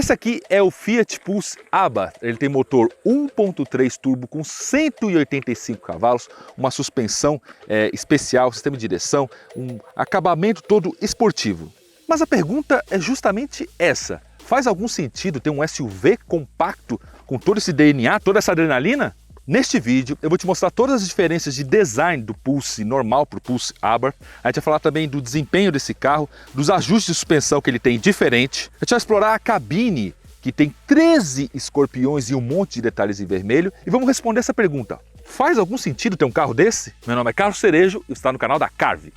Esse aqui é o Fiat Pulse Abarth. Ele tem motor 1.3 turbo com 185 cavalos, uma suspensão especial, sistema de direção, um acabamento todo esportivo. Mas a pergunta é justamente essa: faz algum sentido ter um SUV compacto com todo esse DNA, toda essa adrenalina? Neste vídeo eu vou te mostrar todas as diferenças de design do Pulse normal para o Pulse Abarth. A gente vai falar também do desempenho desse carro, dos ajustes de suspensão que ele tem diferente. A gente vai explorar a cabine, que tem 13 escorpiões e um monte de detalhes em vermelho. E vamos responder essa pergunta: faz algum sentido ter um carro desse? Meu nome é Carlos Cerejo e você está no canal da Carve.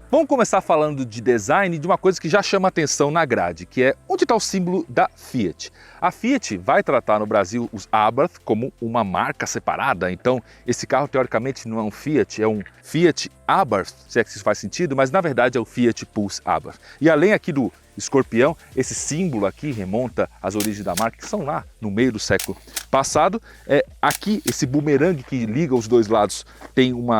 Vamos começar falando de design de uma coisa que já chama atenção na grade, que é onde está o símbolo da Fiat. A Fiat vai tratar no Brasil os Abarth como uma marca separada, então esse carro teoricamente não é um Fiat, é um Fiat Abarth, se é que isso faz sentido, mas na verdade é o Fiat Pulse Abarth. E além aqui do escorpião, esse símbolo aqui remonta às origens da marca, que são lá no meio do século passado. Aqui esse bumerangue que liga os dois lados tem um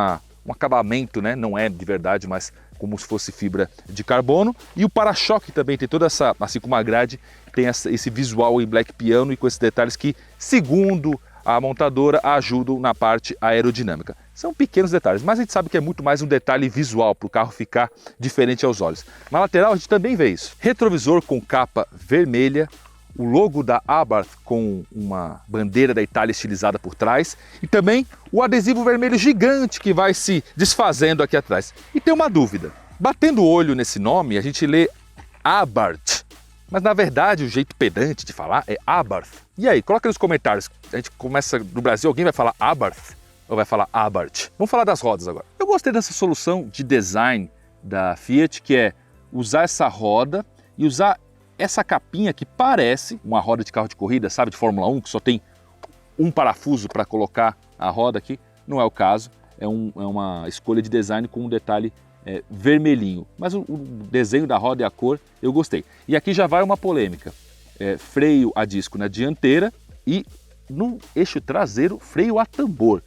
acabamento, né? Não é de verdade, mas como se fosse fibra de carbono. E o para-choque também tem toda essa, assim como a grade, tem esse visual em black piano e com esses detalhes que, segundo a montadora, ajudam na parte aerodinâmica. São pequenos detalhes, mas a gente sabe que é muito mais um detalhe visual para o carro ficar diferente aos olhos. Na lateral a gente também vê isso. Retrovisor com capa vermelha, o logo da Abarth com uma bandeira da Itália estilizada por trás e também o adesivo vermelho gigante que vai se desfazendo aqui atrás. E tem uma dúvida: batendo o olho nesse nome a gente lê Abarth, mas na verdade o jeito pedante de falar é Abarth. E aí, coloca nos comentários, a gente começa no Brasil, alguém vai falar Abarth ou vai falar Abarth? Vamos falar das rodas agora. Eu gostei dessa solução de design da Fiat, que é usar essa roda e usar essa capinha que parece uma roda de carro de corrida, sabe, de Fórmula 1, que só tem um parafuso para colocar a roda aqui. Não é o caso, é uma escolha de design com um detalhe vermelhinho. Mas o desenho da roda e a cor eu gostei. E aqui já vai uma polêmica: freio a disco na dianteira e no eixo traseiro freio a tambor.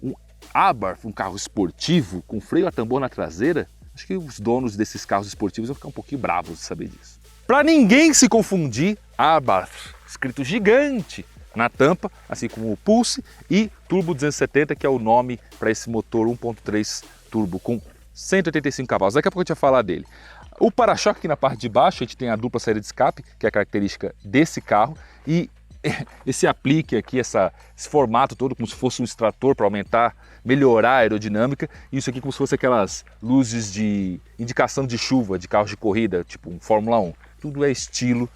Um Abarth, um carro esportivo com freio a tambor na traseira, acho que os donos desses carros esportivos vão ficar um pouquinho bravos de saber disso. Para ninguém se confundir, Abarth, escrito gigante na tampa, assim como o Pulse, e Turbo 270, que é o nome para esse motor 1.3 turbo com 185 cavalos. Daqui a pouco a gente vai falar dele. O para-choque aqui na parte de baixo, a gente tem a dupla saída de escape, que é a característica desse carro, e esse aplique aqui, esse formato todo como se fosse um extrator para aumentar, melhorar a aerodinâmica. Isso aqui como se fosse aquelas luzes de indicação de chuva de carros de corrida, tipo um Fórmula 1. Tudo é estilo,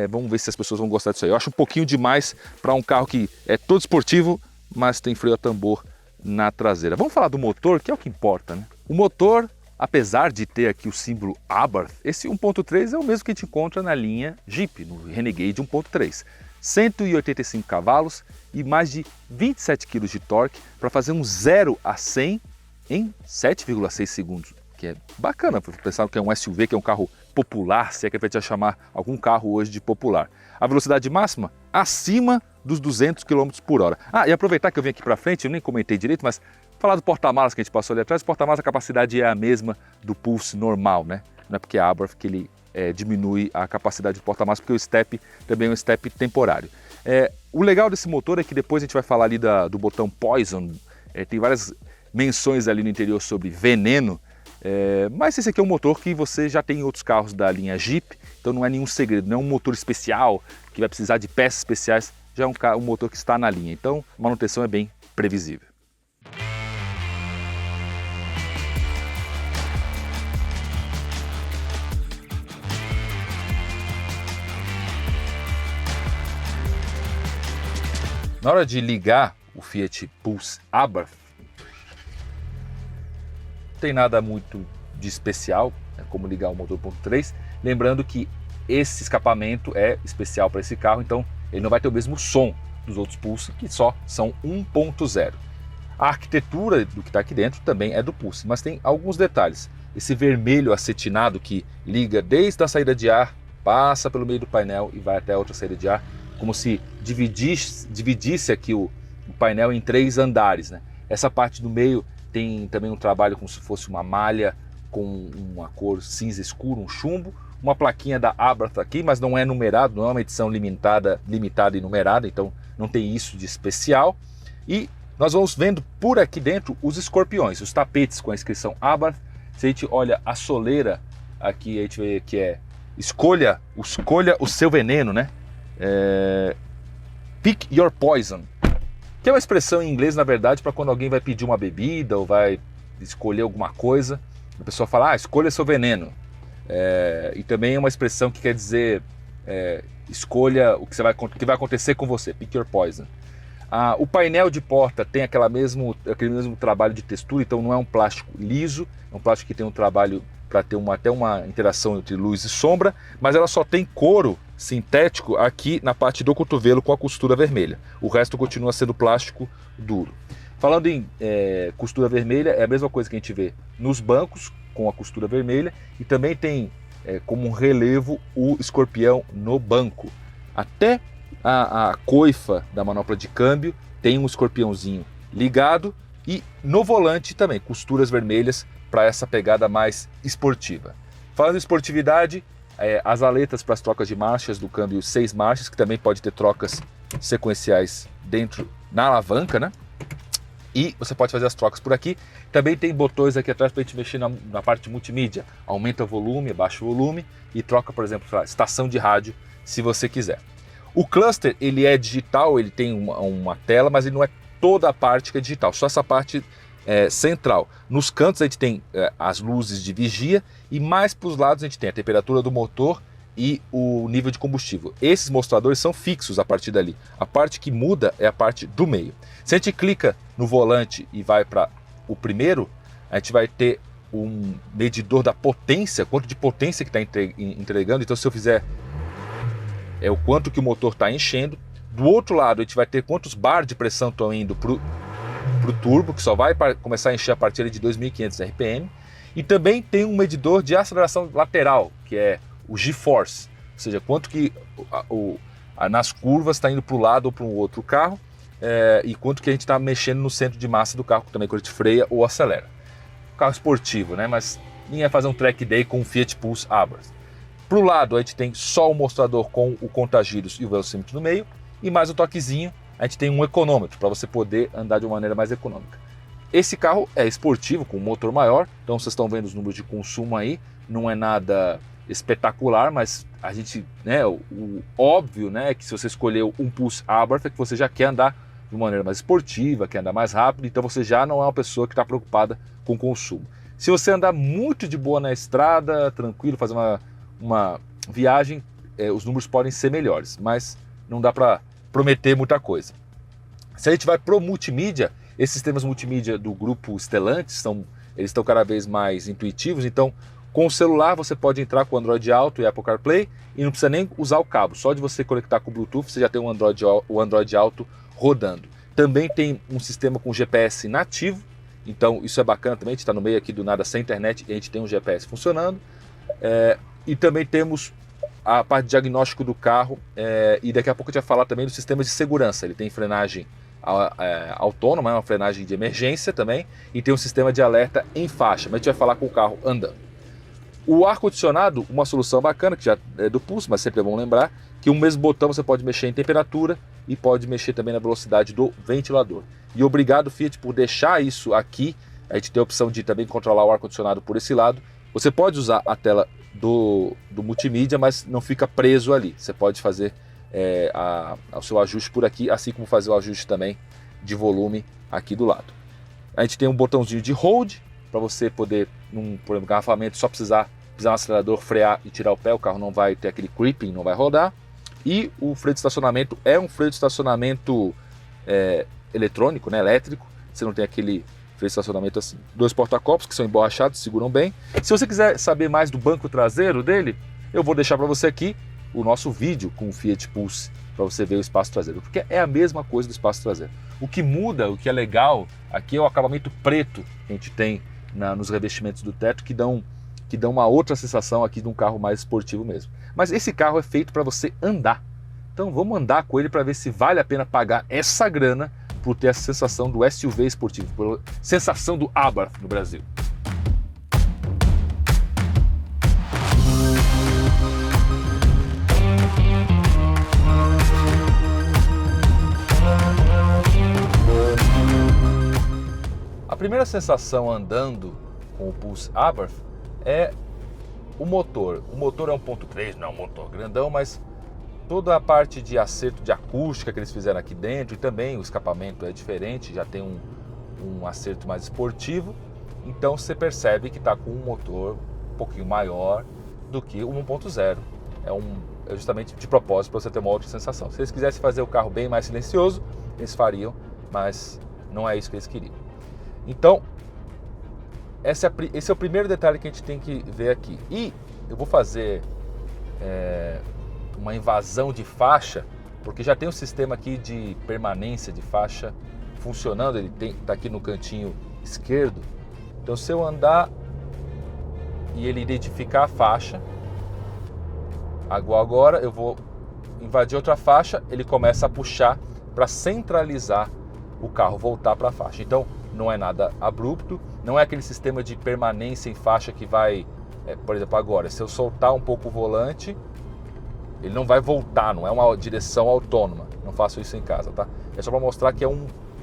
vamos ver se as pessoas vão gostar disso aí. Eu acho um pouquinho demais para um carro que é todo esportivo, mas tem freio a tambor na traseira. Vamos falar do motor, que é o que importa, né? O motor, apesar de ter aqui o símbolo Abarth, esse 1.3 é o mesmo que a gente encontra na linha Jeep, no Renegade 1.3. 185 cavalos e mais de 27 kg de torque para fazer um 0 a 100 em 7,6 segundos, que é bacana, pensar que é um SUV, que é um carro popular, se é que a gente vai chamar algum carro hoje de popular. A velocidade máxima acima dos 200 km por hora. E aproveitar que eu vim aqui para frente, eu nem comentei direito, mas falar do porta-malas que a gente passou ali atrás. O porta-malas, a capacidade é a mesma do Pulse normal, né? Não é porque a Abarth que ele diminui a capacidade do porta-malas, porque o step também é um step temporário. O legal desse motor é que depois a gente vai falar ali do botão Poison, tem várias menções ali no interior sobre veneno, mas esse aqui é um motor que você já tem em outros carros da linha Jeep, então não é nenhum segredo, não é um motor especial que vai precisar de peças especiais, já é um motor que está na linha, então a manutenção é bem previsível. Na hora de ligar o Fiat Pulse Abarth, não tem nada muito de especial, como ligar o motor 1.3. Lembrando que esse escapamento é especial para esse carro, então ele não vai ter o mesmo som dos outros Pulse, que só são 1.0. A arquitetura do que está aqui dentro também é do Pulse, mas tem alguns detalhes. Esse vermelho acetinado que liga desde a saída de ar, passa pelo meio do painel e vai até a outra saída de ar, como se dividisse aqui o painel em 3 andares, né? Essa parte do meio tem também um trabalho como se fosse uma malha com uma cor cinza escuro, um chumbo, uma plaquinha da Abarth aqui, mas não é numerado, não é uma edição limitada e numerada, então não tem isso de especial. E nós vamos vendo por aqui dentro os escorpiões, os tapetes com a inscrição Abarth. Se a gente olha a soleira aqui, a gente vê que é escolha o seu veneno, né? Pick your poison, que é uma expressão em inglês, na verdade, para quando alguém vai pedir uma bebida ou vai escolher alguma coisa, a pessoa fala, escolha seu veneno. E também é uma expressão que quer dizer escolha o que vai acontecer com você, pick your poison. O painel de porta tem aquele mesmo trabalho de textura, então não é um plástico liso, é um plástico que tem um trabalho para ter até uma interação entre luz e sombra, mas ela só tem couro sintético aqui na parte do cotovelo com a costura vermelha. O resto continua sendo plástico duro. Falando em costura vermelha, é a mesma coisa que a gente vê nos bancos com a costura vermelha, e também tem como um relevo o escorpião no banco. Até a coifa da manopla de câmbio tem um escorpiãozinho ligado, e no volante também costuras vermelhas para essa pegada mais esportiva. Falando em esportividade, as aletas para as trocas de marchas do câmbio 6 marchas, que também pode ter trocas sequenciais dentro na alavanca, né? E você pode fazer as trocas por aqui. Também tem botões aqui atrás para a gente mexer na parte multimídia. Aumenta o volume, abaixa o volume e troca, por exemplo, para estação de rádio, se você quiser. O cluster, ele é digital, ele tem uma tela, mas ele não é toda a parte que é digital, só essa parte central. Nos cantos a gente tem as luzes de vigia, e mais para os lados a gente tem a temperatura do motor e o nível de combustível. Esses mostradores são fixos a partir dali. A parte que muda é a parte do meio. Se a gente clica no volante e vai para o primeiro, a gente vai ter um medidor da potência, quanto de potência que está entregando. Então se eu fizer o quanto que o motor está enchendo. Do outro lado a gente vai ter quantos bar de pressão estão indo para o turbo, que só vai começar a encher a partir de 2.500 RPM. E também tem um medidor de aceleração lateral, que é o G-Force, ou seja, quanto que nas curvas está indo para um lado ou para um outro carro, e quanto que a gente está mexendo no centro de massa do carro, também quando a gente freia ou acelera. Carro esportivo, né? Mas ninguém vai fazer um track day com um Fiat Pulse Abarth. Para o lado a gente tem só o mostrador com o contagiros e o velocímetro no meio, e mais um toquezinho, a gente tem um econômetro para você poder andar de uma maneira mais econômica. Esse carro é esportivo, com um motor maior, então vocês estão vendo os números de consumo aí, não é nada espetacular, mas a gente, o óbvio, né, que se você escolheu um Pulse Abarth é que você já quer andar de uma maneira mais esportiva, quer andar mais rápido, então você já não é uma pessoa que está preocupada com o consumo. Se você andar muito de boa na estrada, tranquilo, fazer uma viagem, os números podem ser melhores, mas não dá para prometer muita coisa. Se a gente vai para o multimídia, esses sistemas multimídia do grupo Stellantis, eles estão cada vez mais intuitivos, então com o celular você pode entrar com o Android Auto e Apple CarPlay e não precisa nem usar o cabo, só de você conectar com o Bluetooth você já tem o Android Auto rodando. Também tem um sistema com GPS nativo, então isso é bacana também, a gente está no meio aqui do nada sem internet e a gente tem um GPS funcionando. E também temos a parte de diagnóstico do carro, e daqui a pouco a gente vai falar também do sistema de segurança. Ele tem frenagem autônoma, uma frenagem de emergência também, e tem um sistema de alerta em faixa, mas a gente vai falar com o carro andando. O ar-condicionado, uma solução bacana, que já é do Pulse, mas sempre é bom lembrar, que o mesmo botão você pode mexer em temperatura e pode mexer também na velocidade do ventilador. E obrigado, Fiat, por deixar isso aqui. A gente tem a opção de também controlar o ar-condicionado por esse lado. Você pode usar a tela do multimídia, mas não fica preso ali. Você pode fazer o seu ajuste por aqui, assim como fazer o ajuste também de volume aqui do lado. A gente tem um botãozinho de hold, para você poder, por exemplo, engarrafamento, só pisar no acelerador, frear e tirar o pé, o carro não vai ter aquele creeping, não vai rodar. E o freio de estacionamento é um freio de estacionamento eletrônico, né, elétrico, você não tem aquele freio de estacionamento assim. 2 porta-copos que são emborrachados, seguram bem. Se você quiser saber mais do banco traseiro dele, eu vou deixar para você aqui o nosso vídeo com o Fiat Pulse, para você ver o espaço traseiro, porque é a mesma coisa do espaço traseiro. O que muda, o que é legal, aqui é o acabamento preto que a gente tem nos revestimentos do teto, que dão uma outra sensação aqui de um carro mais esportivo mesmo. Mas esse carro é feito para você andar. Então vamos andar com ele para ver se vale a pena pagar essa grana por ter a sensação do SUV esportivo, pela sensação do Abarth no Brasil. A primeira sensação andando com o Pulse Abarth é o motor. O motor é 1.3, não é um motor grandão, mas toda a parte de acerto de acústica que eles fizeram aqui dentro, e também o escapamento é diferente, já tem um acerto mais esportivo, então você percebe que está com um motor um pouquinho maior do que o 1.0. É justamente de propósito para você ter uma outra sensação. Se eles quisessem fazer o carro bem mais silencioso, eles fariam, mas não é isso que eles queriam. Então, esse é o primeiro detalhe que a gente tem que ver aqui. E eu vou fazer uma invasão de faixa, porque já tem um sistema aqui de permanência de faixa funcionando, ele está aqui no cantinho esquerdo. Então, se eu andar e ele identificar a faixa, agora eu vou invadir outra faixa, ele começa a puxar para centralizar o carro, voltar para a faixa. Então, não é nada abrupto, não é aquele sistema de permanência em faixa que vai, por exemplo, agora, se eu soltar um pouco o volante, ele não vai voltar, não é uma direção autônoma. Não faço isso em casa, tá? É só para mostrar que é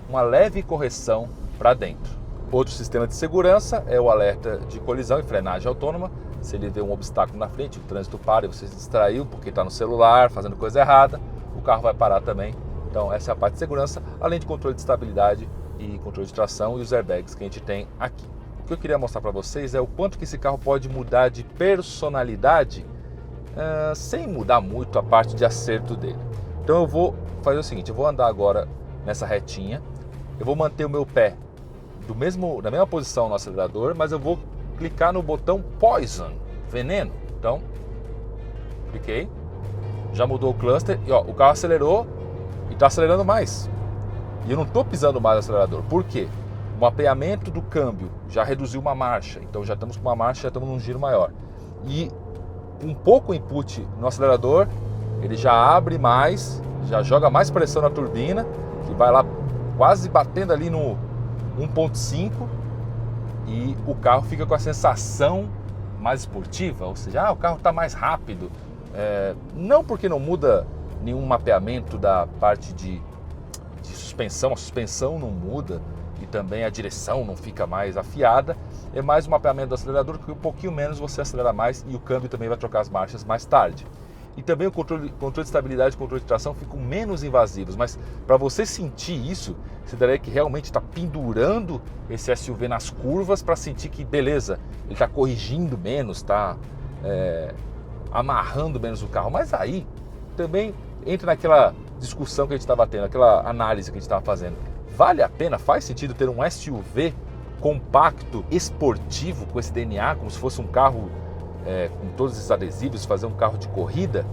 uma leve correção para dentro. Outro sistema de segurança é o alerta de colisão e frenagem autônoma. Se ele vê um obstáculo na frente, o trânsito para e você se distraiu porque está no celular, fazendo coisa errada, o carro vai parar também. Então essa é a parte de segurança, além de controle de estabilidade e controle de tração e os airbags que a gente tem aqui. O que eu queria mostrar para vocês é o quanto que esse carro pode mudar de personalidade sem mudar muito a parte de acerto dele. Então eu vou fazer o seguinte, eu vou andar agora nessa retinha, eu vou manter o meu pé na mesma posição no acelerador, mas eu vou clicar no botão Poison, veneno. Então, cliquei, já mudou o cluster e ó, o carro acelerou e está acelerando mais. E eu não estou pisando mais no acelerador. Por quê? O mapeamento do câmbio já reduziu uma marcha. Então já estamos com uma marcha, já estamos num giro maior. E com pouco input no acelerador, ele já abre mais, já joga mais pressão na turbina, que vai lá quase batendo ali no 1.5. E o carro fica com a sensação mais esportiva. Ou seja, o carro está mais rápido. Não porque não muda nenhum mapeamento da parte de suspensão, a suspensão não muda e também a direção não fica mais afiada, é mais o mapeamento do acelerador, que um pouquinho menos você acelera mais e o câmbio também vai trocar as marchas mais tarde. E também o controle de estabilidade e controle de tração ficam menos invasivos, mas para você sentir isso, você teria que realmente estar pendurando esse SUV nas curvas para sentir que, beleza, ele está corrigindo menos, está amarrando menos o carro, mas aí também entra naquela discussão que a gente estava tendo, aquela análise que a gente estava fazendo. Vale a pena, faz sentido ter um SUV compacto, esportivo, com esse DNA, como se fosse um carro com todos esses adesivos, fazer um carro de corrida?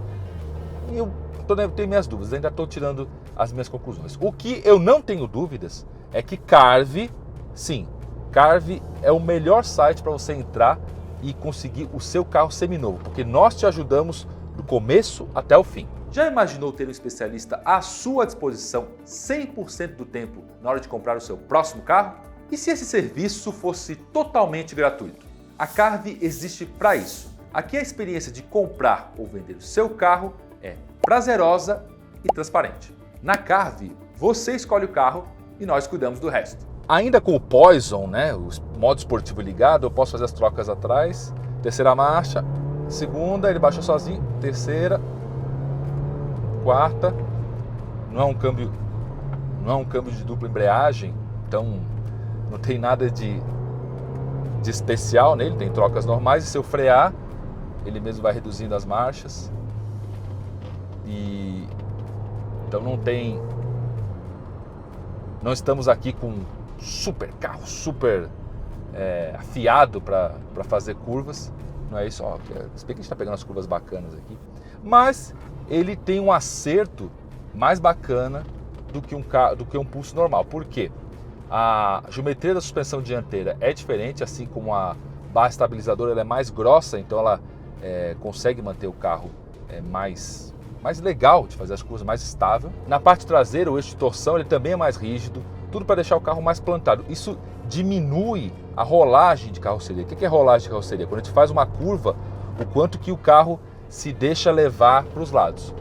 E eu tenho minhas dúvidas, ainda estou tirando as minhas conclusões. O que eu não tenho dúvidas é que Carve, sim, Carve é o melhor site para você entrar e conseguir o seu carro seminovo, porque nós te ajudamos do começo até o fim. Já imaginou ter um especialista à sua disposição 100% do tempo na hora de comprar o seu próximo carro? E se esse serviço fosse totalmente gratuito? A Carve existe para isso. Aqui a experiência de comprar ou vender o seu carro é prazerosa e transparente. Na Carve, você escolhe o carro e nós cuidamos do resto. Ainda com o Poison, né, o modo esportivo ligado, eu posso fazer as trocas atrás, terceira marcha, segunda, ele baixou sozinho, terceira, quarta, não é um câmbio de dupla embreagem, então não tem nada de especial nele, tem trocas normais, e se eu frear, ele mesmo vai reduzindo as marchas, e então não estamos aqui com um super carro, super afiado para fazer curvas, não é isso, ó, se bem que a gente está pegando as curvas bacanas aqui, mas ele tem um acerto mais bacana do que um Pulse normal. Por quê? A geometria da suspensão dianteira é diferente, assim como a barra estabilizadora ela é mais grossa, então ela consegue manter o carro mais mais legal de fazer as curvas, mais estável. Na parte traseira, o eixo de torção ele também é mais rígido, tudo para deixar o carro mais plantado. Isso diminui a rolagem de carroceria. O que é rolagem de carroceria? Quando a gente faz uma curva, o quanto que o carro se deixa levar para os lados.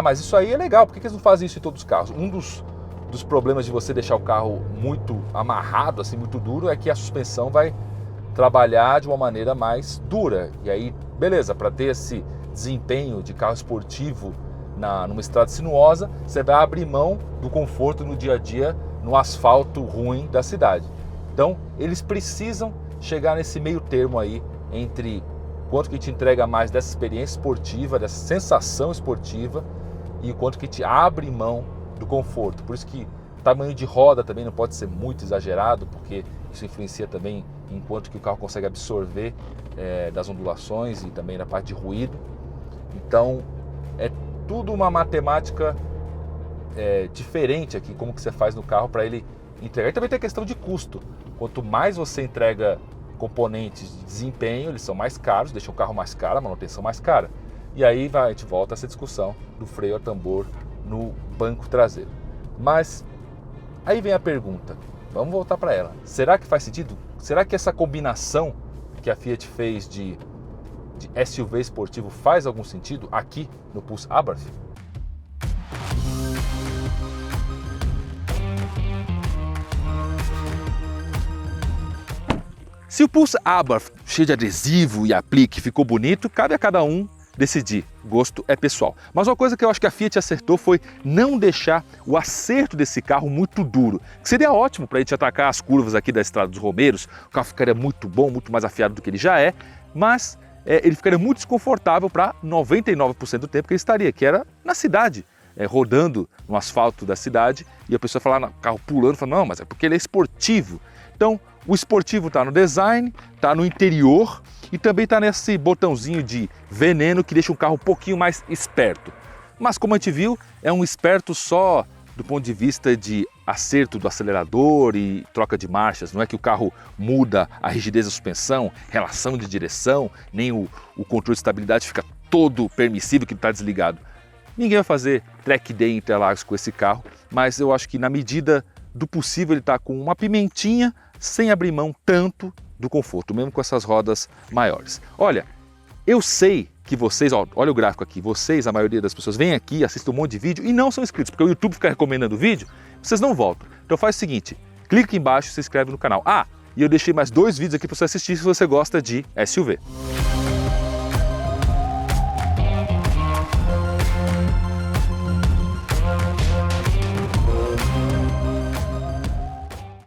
Mas isso aí é legal, por que eles não fazem isso em todos os carros? Um dos problemas de você deixar o carro muito amarrado, assim, muito duro, é que a suspensão vai trabalhar de uma maneira mais dura. E aí, beleza, para ter esse desempenho de carro esportivo numa estrada sinuosa, você vai abrir mão do conforto no dia a dia, no asfalto ruim da cidade. Então, eles precisam chegar nesse meio termo aí, entre quanto que te entrega mais dessa experiência esportiva, dessa sensação esportiva, e o quanto que te abre mão do conforto. Por isso que o tamanho de roda também não pode ser muito exagerado, porque isso influencia também em quanto que o carro consegue absorver das ondulações e também na parte de ruído. Então, é tudo uma matemática diferente aqui, como que você faz no carro para ele entregar. E também tem a questão de custo. Quanto mais você entrega componentes de desempenho, eles são mais caros, deixam o carro mais caro, a manutenção mais cara. E aí a gente volta a essa discussão do freio a tambor no banco traseiro. Mas aí vem a pergunta, vamos voltar para ela. Será que faz sentido? Será que essa combinação que a Fiat fez de SUV esportivo faz algum sentido aqui no Pulse Abarth? Se o Pulse Abarth, cheio de adesivo e aplique, ficou bonito, cabe a cada um decidir. Gosto é pessoal. Mas uma coisa que eu acho que a Fiat acertou foi não deixar o acerto desse carro muito duro, que seria ótimo para a gente atacar as curvas aqui da Estrada dos Romeiros. O carro ficaria muito bom, muito mais afiado do que ele já é, mas ele ficaria muito desconfortável para 99% do tempo que ele estaria, que era na cidade, rodando no asfalto da cidade, e a pessoa falar, o carro pulando, fala, não, mas é porque ele é esportivo. Então, o esportivo está no design, está no interior e também está nesse botãozinho de veneno que deixa o carro um pouquinho mais esperto. Mas como a gente viu, é um esperto só do ponto de vista de acerto do acelerador e troca de marchas. Não é que o carro muda a rigidez da suspensão, relação de direção, nem o controle de estabilidade fica todo permissível que está desligado. Ninguém vai fazer track day em Interlagos com esse carro, mas eu acho que na medida do possível ele está com uma pimentinha sem abrir mão tanto do conforto, mesmo com essas rodas maiores. Olha, eu sei que vocês, olha o gráfico aqui, vocês, a maioria das pessoas, vêm aqui, assistem um monte de vídeo e não são inscritos, porque o YouTube fica recomendando o vídeo, vocês não voltam. Então faz o seguinte, clica aqui embaixo e se inscreve no canal. E eu deixei mais 2 vídeos aqui para você assistir se você gosta de SUV.